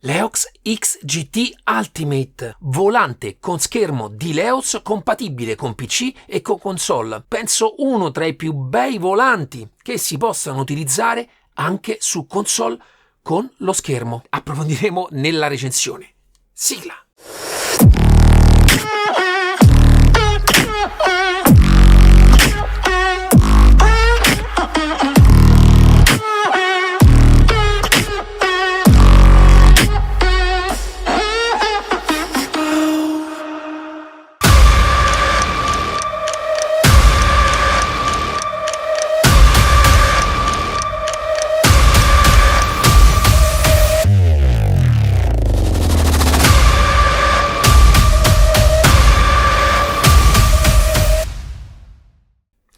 Leox XGT Ultimate, volante con schermo di Leox compatibile con PC e con console. Penso uno tra i più bei volanti che si possano utilizzare anche su console con lo schermo. Approfondiremo nella recensione. Sigla!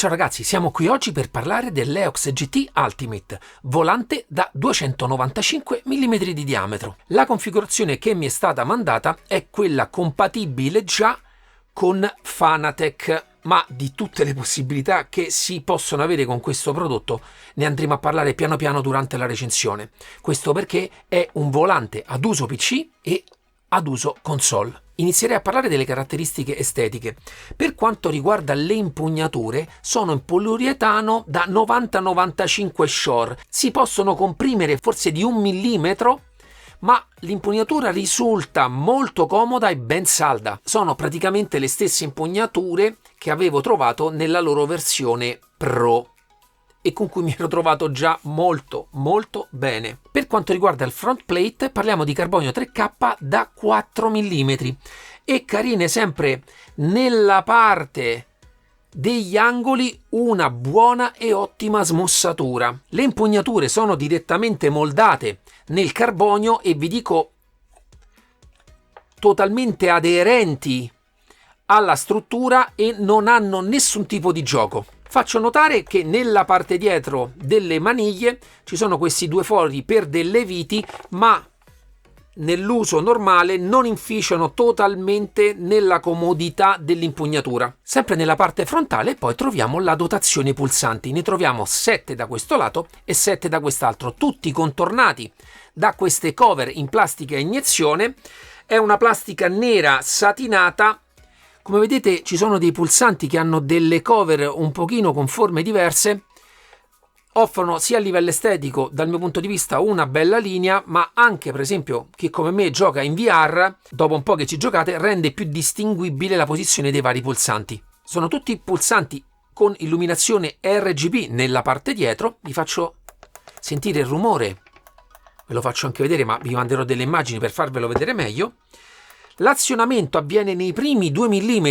Ciao ragazzi, siamo qui oggi per parlare del Leox GT Ultimate, volante da 295 mm di diametro. La configurazione che mi è stata mandata è quella compatibile già con Fanatec, ma di tutte le possibilità che si possono avere con questo prodotto ne andremo a parlare piano piano durante la recensione. Questo perché è un volante ad uso PC e ad uso console. Inizierei a parlare delle caratteristiche estetiche. Per quanto riguarda le impugnature, sono in poliuretano da 90-95 Shore. Si possono comprimere forse di 1 millimetro, ma l'impugnatura risulta molto comoda e ben salda. Sono praticamente le stesse impugnature che avevo trovato nella loro versione Pro e con cui mi ero trovato già molto bene. Per quanto riguarda il front plate, parliamo di carbonio 3K da 4 mm e carine sempre nella parte degli angoli una buona e ottima smussatura. Le impugnature sono direttamente moldate nel carbonio e vi dico totalmente aderenti alla struttura e non hanno nessun tipo di gioco. Faccio notare che nella parte dietro delle maniglie ci sono questi due fori per delle viti, ma nell'uso normale non inficiano totalmente nella comodità dell'impugnatura. Sempre nella parte frontale poi troviamo la dotazione pulsanti. Ne troviamo 7 da questo lato e 7 da quest'altro, tutti contornati da queste cover in plastica a iniezione. È una plastica nera satinata. Come vedete ci sono dei pulsanti che hanno delle cover un pochino con forme diverse, offrono sia a livello estetico dal mio punto di vista una bella linea, ma anche per esempio chi come me gioca in VR, dopo un po' che ci giocate, rende più distinguibile la posizione dei vari pulsanti. Sono tutti pulsanti con illuminazione RGB nella parte dietro. Vi faccio sentire il rumore, ve lo faccio anche vedere, ma vi manderò delle immagini per farvelo vedere meglio. L'azionamento avviene nei primi 2 mm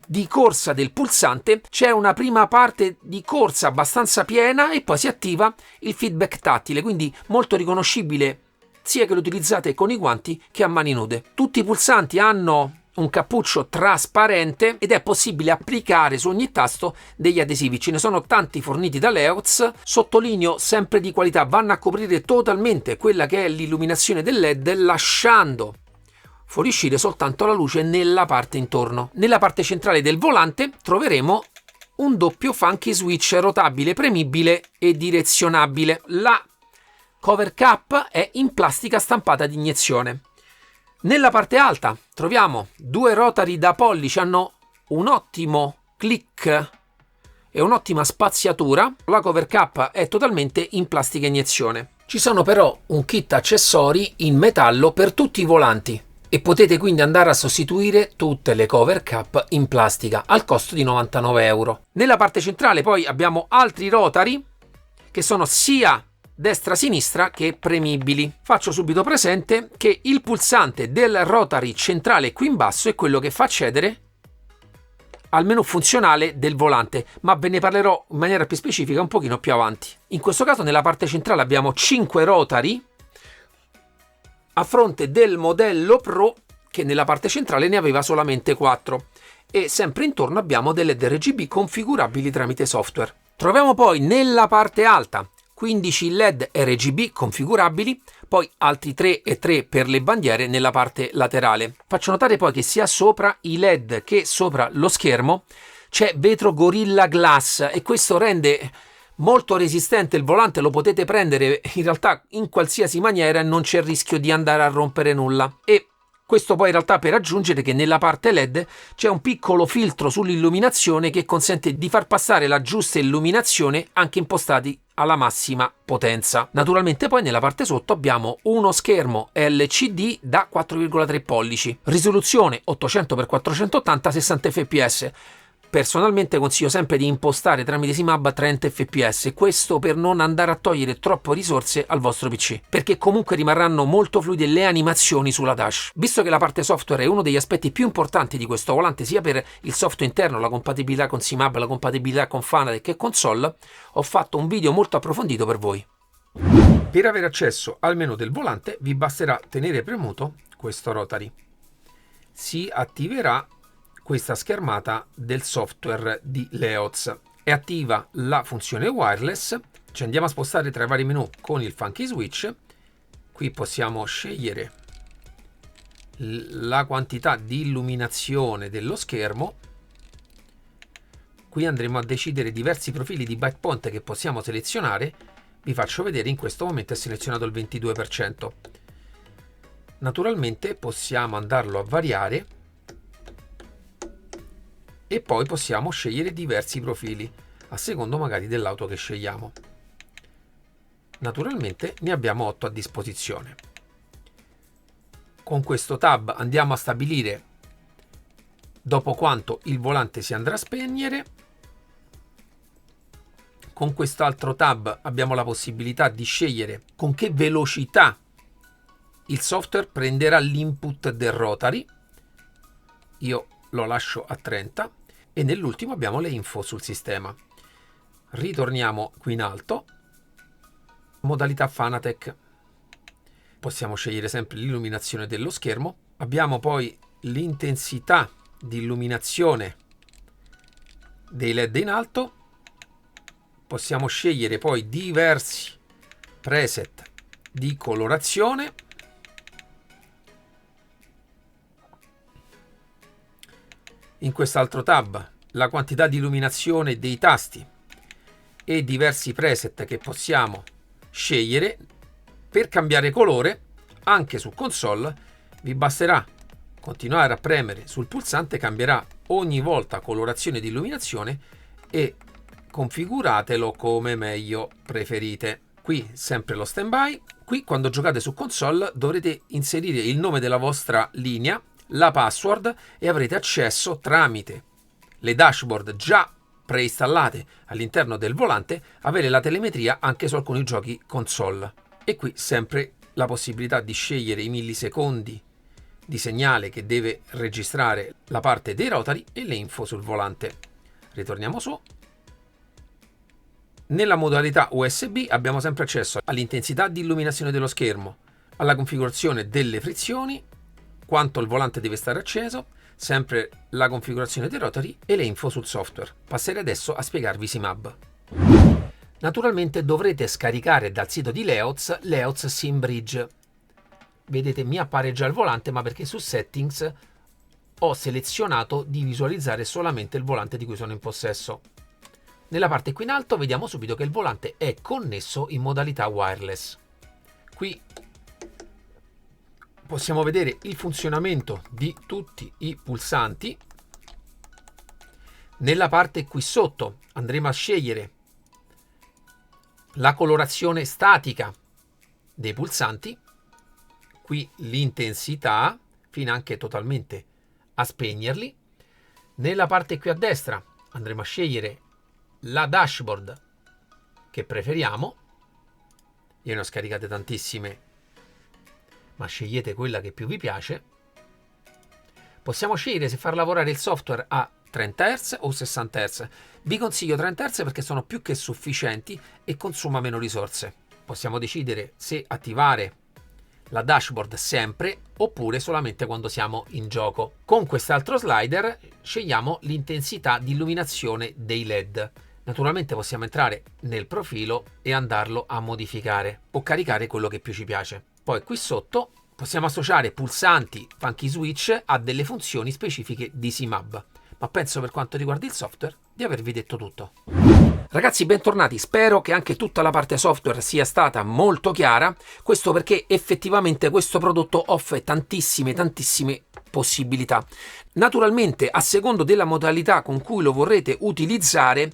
di corsa del pulsante, c'è una prima parte di corsa abbastanza piena e poi si attiva il feedback tattile, quindi molto riconoscibile sia che lo utilizzate con i guanti che a mani nude. Tutti i pulsanti hanno un cappuccio trasparente ed è possibile applicare su ogni tasto degli adesivi. Ce ne sono tanti forniti da Leox, sottolineo sempre di qualità, vanno a coprire totalmente quella che è l'illuminazione del LED, lasciando fuoriuscire soltanto la luce nella parte intorno. Nella parte centrale del volante troveremo un doppio funky switch rotabile, premibile e direzionabile. La cover cap è in plastica stampata di iniezione. Nella parte alta troviamo due rotary da pollice, hanno un ottimo click e un'ottima spaziatura. La cover cap è totalmente in plastica iniezione. Ci sono però un kit accessori in metallo per tutti i volanti e potete quindi andare a sostituire tutte le cover cap in plastica al costo di 99 euro. Nella parte centrale poi abbiamo altri rotary che sono sia destra-sinistra che premibili. Faccio subito presente che il pulsante del rotary centrale qui in basso è quello che fa accedere al menu funzionale del volante, ma ve ne parlerò in maniera più specifica un pochino più avanti. In questo caso nella parte centrale abbiamo 5 rotary a fronte del modello Pro che nella parte centrale ne aveva solamente 4 e sempre intorno abbiamo delle LED RGB configurabili tramite software. Troviamo poi nella parte alta 15 LED RGB configurabili, poi altri 3 e 3 per le bandiere nella parte laterale. Faccio notare poi che sia sopra i LED che sopra lo schermo c'è vetro Gorilla Glass e questo rende molto resistente il volante, lo potete prendere in realtà in qualsiasi maniera e non c'è il rischio di andare a rompere nulla. E questo poi in realtà per aggiungere che nella parte LED c'è un piccolo filtro sull'illuminazione che consente di far passare la giusta illuminazione anche impostati alla massima potenza. Naturalmente poi nella parte sotto abbiamo uno schermo LCD da 4,3 pollici, risoluzione 800x480 60 fps. Personalmente consiglio sempre di impostare tramite SIMAB a 30 fps, questo per non andare a togliere troppe risorse al vostro PC, perché comunque rimarranno molto fluide le animazioni sulla dash. Visto che la parte software è uno degli aspetti più importanti di questo volante, sia per il software interno, la compatibilità con SIMAB, la compatibilità con Fanatec e console, ho fatto un video molto approfondito per voi. Per avere accesso al menu del volante vi basterà tenere premuto questo rotary. Si attiverà questa schermata del software di Leoz. È attiva la funzione wireless. Ci andiamo a spostare tra i vari menu con il funky switch. Qui possiamo scegliere la quantità di illuminazione dello schermo. Qui andremo a decidere diversi profili di breakpoint che possiamo selezionare. Vi faccio vedere, in questo momento è selezionato il 22%. Naturalmente possiamo andarlo a variare e poi possiamo scegliere diversi profili a secondo magari dell'auto che scegliamo. Naturalmente ne abbiamo 8 a disposizione. Con questo tab andiamo a stabilire dopo quanto il volante si andrà a spegnere. Con quest'altro tab abbiamo la possibilità di scegliere con che velocità il software prenderà l'input del rotary. Io lo lascio a 30 e nell'ultimo abbiamo le info sul sistema. Ritorniamo qui in alto, modalità Fanatec. Possiamo scegliere sempre l'illuminazione dello schermo. Abbiamo poi l'intensità di illuminazione dei LED in alto. Possiamo scegliere poi diversi preset di colorazione. In quest'altro tab la quantità di illuminazione dei tasti e diversi preset che possiamo scegliere. Per cambiare colore anche su console vi basterà continuare a premere sul pulsante, cambierà ogni volta colorazione di illuminazione e configuratelo come meglio preferite. Qui sempre lo standby. Qui quando giocate su console dovrete inserire il nome della vostra linea, la password e avrete accesso tramite le dashboard già preinstallate all'interno del volante, avere la telemetria anche su alcuni giochi console. E qui sempre la possibilità di scegliere i millisecondi di segnale che deve registrare la parte dei rotary e le info sul volante. Ritorniamo su. Nella modalità USB abbiamo sempre accesso all'intensità di illuminazione dello schermo, alla configurazione delle frizioni, quanto il volante deve stare acceso, sempre la configurazione dei rotary e le info sul software. Passerei adesso a spiegarvi SIMAB. Naturalmente dovrete scaricare dal sito di Leoz SimBridge. Vedete, mi appare già il volante, ma perché su Settings ho selezionato di visualizzare solamente il volante di cui sono in possesso. Nella parte qui in alto vediamo subito che il volante è connesso in modalità wireless. Qui possiamo vedere il funzionamento di tutti i pulsanti. Nella parte qui sotto andremo a scegliere la colorazione statica dei pulsanti, qui l'intensità, fino anche totalmente a spegnerli. Nella parte qui a destra andremo a scegliere la dashboard che preferiamo. Io ne ho scaricate tantissime, ma scegliete quella che più vi piace. Possiamo scegliere se far lavorare il software a 30 Hz o 60 Hz. Vi consiglio 30 Hz perché sono più che sufficienti e consuma meno risorse. Possiamo decidere se attivare la dashboard sempre oppure solamente quando siamo in gioco. Con quest'altro slider scegliamo l'intensità di illuminazione dei LED. Naturalmente possiamo entrare nel profilo e andarlo a modificare o caricare quello che più ci piace. Poi qui sotto possiamo associare pulsanti funky switch a delle funzioni specifiche di SIMAB. Ma penso, per quanto riguarda il software, di avervi detto tutto. Ragazzi, bentornati, spero che anche tutta la parte software sia stata molto chiara, questo perché effettivamente questo prodotto offre tantissime possibilità. Naturalmente, a secondo della modalità con cui lo vorrete utilizzare,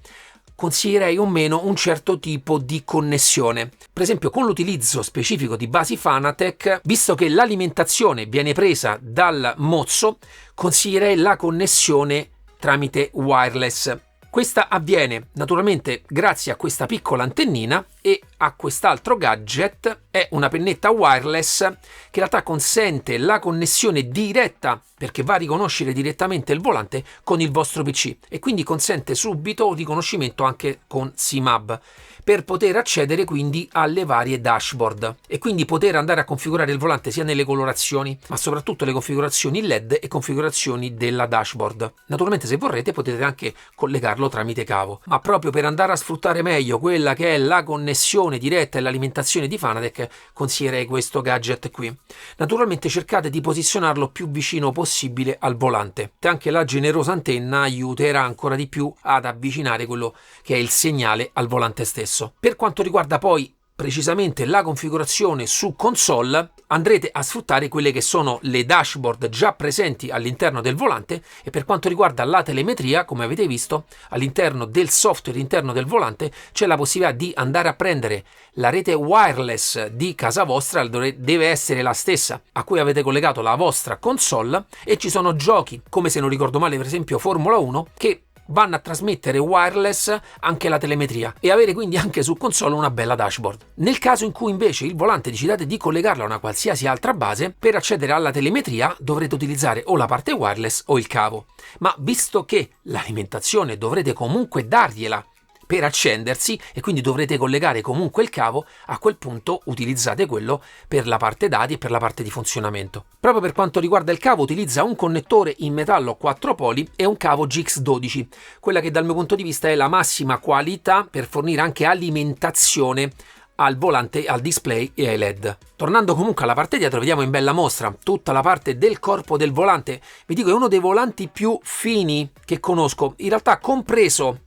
consiglierei o meno un certo tipo di connessione. Per esempio, con l'utilizzo specifico di basi Fanatec, visto che l'alimentazione viene presa dal mozzo, consiglierei la connessione tramite wireless. Questa avviene naturalmente grazie a questa piccola antennina e a quest'altro gadget, è una pennetta wireless che in realtà consente la connessione diretta, perché va a riconoscere direttamente il volante con il vostro PC e quindi consente subito riconoscimento anche con SIM-Hub per poter accedere quindi alle varie dashboard e quindi poter andare a configurare il volante sia nelle colorazioni ma soprattutto le configurazioni LED e configurazioni della dashboard. Naturalmente, se vorrete, potete anche collegarlo tramite cavo, ma proprio per andare a sfruttare meglio quella che è la connessione diretta e l'alimentazione di Fanatec, consiglierei questo gadget qui. Naturalmente cercate di posizionarlo più vicino possibile al volante. Anche la generosa antenna aiuterà ancora di più ad avvicinare quello che è il segnale al volante stesso. Per quanto riguarda poi precisamente la configurazione su console, andrete a sfruttare quelle che sono le dashboard già presenti all'interno del volante e per quanto riguarda la telemetria, come avete visto, all'interno del software interno del volante c'è la possibilità di andare a prendere la rete wireless di casa vostra, deve essere la stessa a cui avete collegato la vostra console, e ci sono giochi, come se non ricordo male per esempio Formula 1, che vanno a trasmettere wireless anche la telemetria e avere quindi anche su console una bella dashboard. Nel caso in cui invece il volante decidate di collegarlo a una qualsiasi altra base, per accedere alla telemetria dovrete utilizzare o la parte wireless o il cavo, ma visto che l'alimentazione dovrete comunque dargliela per accendersi e quindi dovrete collegare comunque il cavo, a quel punto utilizzate quello per la parte dati e per la parte di funzionamento. Proprio per quanto riguarda il cavo, utilizza un connettore in metallo 4 poli e un cavo GX12, quella che dal mio punto di vista è la massima qualità per fornire anche alimentazione al volante, al display e ai LED. Tornando comunque alla parte dietro, vediamo in bella mostra tutta la parte del corpo del volante. Vi dico, è uno dei volanti più fini che conosco, in realtà compreso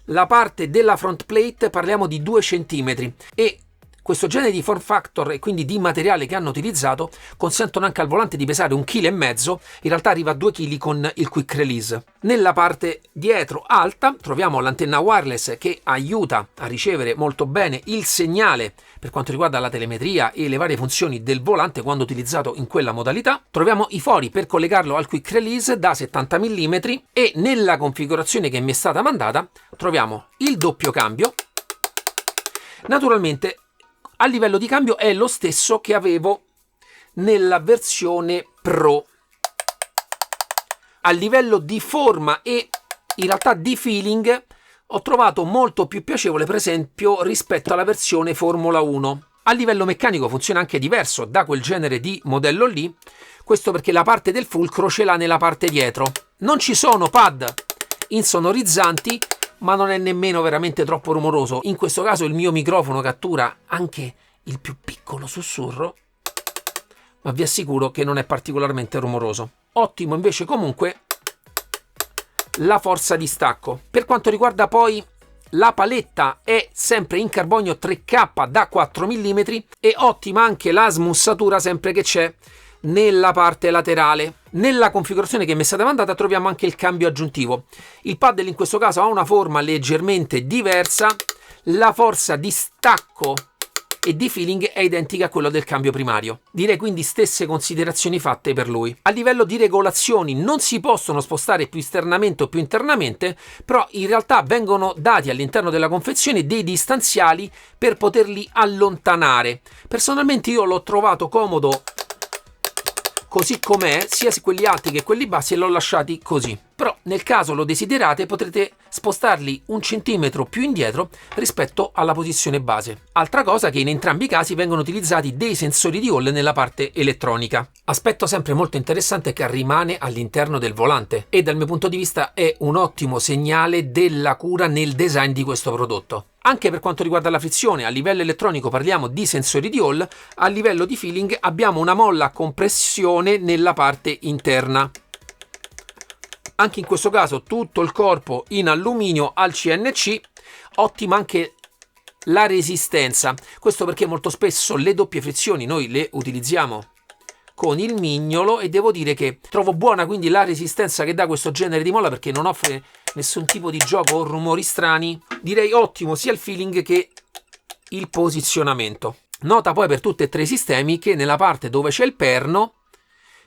la parte della front plate parliamo di 2 cm e questo genere di form factor e quindi di materiale che hanno utilizzato consentono anche al volante di pesare 1,5 kg, in realtà arriva a 2 kg con il quick release. Nella parte dietro alta troviamo l'antenna wireless che aiuta a ricevere molto bene il segnale per quanto riguarda la telemetria e le varie funzioni del volante quando utilizzato in quella modalità. Troviamo i fori per collegarlo al quick release da 70 mm e nella configurazione che mi è stata mandata troviamo il doppio cambio. Naturalmente a livello di cambio è lo stesso che avevo nella versione Pro. A livello di forma e in realtà di feeling ho trovato molto più piacevole per esempio rispetto alla versione Formula 1. A livello meccanico funziona anche diverso da quel genere di modello lì, questo perché la parte del fulcro ce l'ha nella parte dietro. Non ci sono pad insonorizzanti, ma non è nemmeno veramente troppo rumoroso. In questo caso il mio microfono cattura anche il più piccolo sussurro, ma vi assicuro che non è particolarmente rumoroso. Ottimo invece comunque la forza di stacco. Per quanto riguarda poi la paletta, è sempre in carbonio 3K da 4 mm e ottima anche la smussatura sempre che c'è nella parte laterale. Nella configurazione che mi è stata mandata troviamo anche il cambio aggiuntivo. Il paddle in questo caso ha una forma leggermente diversa, la forza di stacco e di feeling è identica a quello del cambio primario. Direi quindi stesse considerazioni fatte per lui. A livello di regolazioni non si possono spostare più esternamente o più internamente, però in realtà vengono dati all'interno della confezione dei distanziali per poterli allontanare. Personalmente io l'ho trovato comodo così com'è, sia quelli alti che quelli bassi, e l'ho lasciati così. Però nel caso lo desiderate potrete spostarli 1 centimetro più indietro rispetto alla posizione base. Altra cosa, che in entrambi i casi vengono utilizzati dei sensori di Hall nella parte elettronica. Aspetto sempre molto interessante che rimane all'interno del volante e dal mio punto di vista è un ottimo segnale della cura nel design di questo prodotto. Anche per quanto riguarda la frizione, a livello elettronico parliamo di sensori di Hall, a livello di feeling abbiamo una molla a compressione nella parte interna. Anche in questo caso tutto il corpo in alluminio al CNC, ottima anche la resistenza. Questo perché molto spesso le doppie frizioni noi le utilizziamo con il mignolo e devo dire che trovo buona quindi la resistenza che dà questo genere di molla, perché non offre nessun tipo di gioco o rumori strani. Direi ottimo sia il feeling che il posizionamento. Nota poi per tutti e tre i sistemi che nella parte dove c'è il perno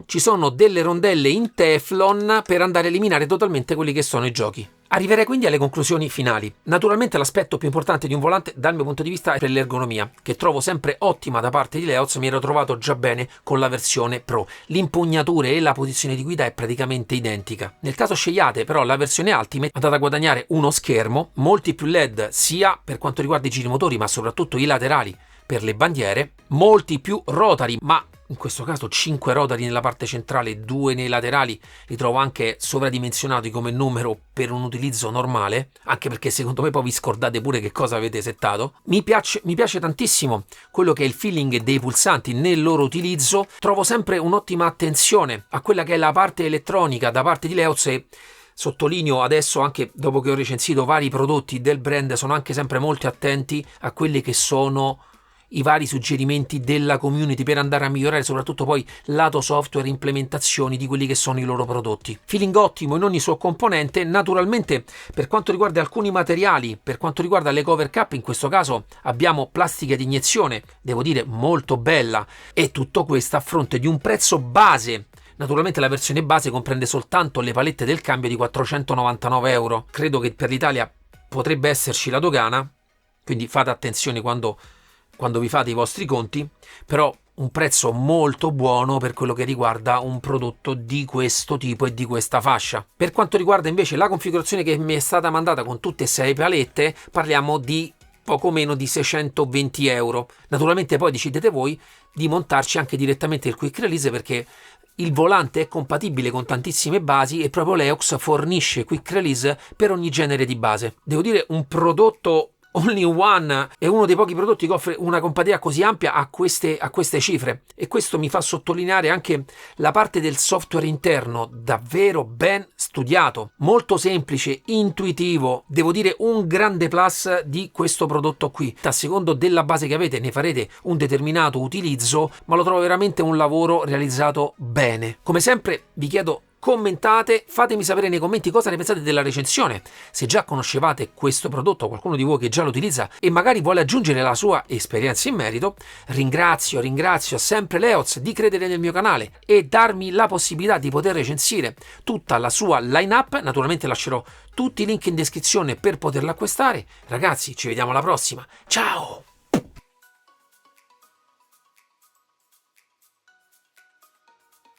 ci sono delle rondelle in Teflon per andare a eliminare totalmente quelli che sono i giochi. Arriverei quindi alle conclusioni finali. Naturalmente l'aspetto più importante di un volante dal mio punto di vista è l'ergonomia, che trovo sempre ottima da parte di Leoz. Mi ero trovato già bene con la versione Pro. L'impugnatura e la posizione di guida è praticamente identica. Nel caso scegliate però la versione Ultimate, andate a guadagnare uno schermo, molti più LED sia per quanto riguarda i girimotori ma soprattutto i laterali per le bandiere, molti più rotari, ma in questo caso 5 rotari nella parte centrale, 2 nei laterali, li trovo anche sovradimensionati come numero per un utilizzo normale, anche perché secondo me poi vi scordate pure che cosa avete settato. Mi piace tantissimo quello che è il feeling dei pulsanti nel loro utilizzo, trovo sempre un'ottima attenzione a quella che è la parte elettronica da parte di Leoz e sottolineo adesso, anche dopo che ho recensito vari prodotti del brand, sono anche sempre molto attenti a quelli che sono i vari suggerimenti della community per andare a migliorare soprattutto poi lato software, implementazioni di quelli che sono i loro prodotti. Feeling ottimo in ogni suo componente. Naturalmente per quanto riguarda alcuni materiali, per quanto riguarda le cover cap, in questo caso abbiamo plastica di iniezione, devo dire molto bella, e tutto questo a fronte di un prezzo base. Naturalmente la versione base comprende soltanto le palette del cambio di 499 euro. Credo che per l'Italia potrebbe esserci la dogana, quindi fate attenzione quando vi fate i vostri conti, però un prezzo molto buono per quello che riguarda un prodotto di questo tipo e di questa fascia. Per quanto riguarda invece la configurazione che mi è stata mandata con tutte e 6 palette, parliamo di poco meno di 620 euro. Naturalmente poi decidete voi di montarci anche direttamente il Quick Release, perché il volante è compatibile con tantissime basi e proprio Leox fornisce Quick Release per ogni genere di base. Devo dire, un prodotto all in one è uno dei pochi prodotti che offre una compatibilità così ampia a queste cifre, e questo mi fa sottolineare anche la parte del software interno, davvero ben studiato, molto semplice, intuitivo. Devo dire un grande plus di questo prodotto qui. A secondo della base che avete ne farete un determinato utilizzo, ma lo trovo veramente un lavoro realizzato bene. Come sempre vi chiedo: commentate, fatemi sapere nei commenti cosa ne pensate della recensione, se già conoscevate questo prodotto, qualcuno di voi che già lo utilizza e magari vuole aggiungere la sua esperienza in merito. Ringrazio sempre Leoz di credere nel mio canale e darmi la possibilità di poter recensire tutta la sua line-up. Naturalmente lascerò tutti i link in descrizione per poterla acquistare. Ragazzi, ci vediamo alla prossima, ciao!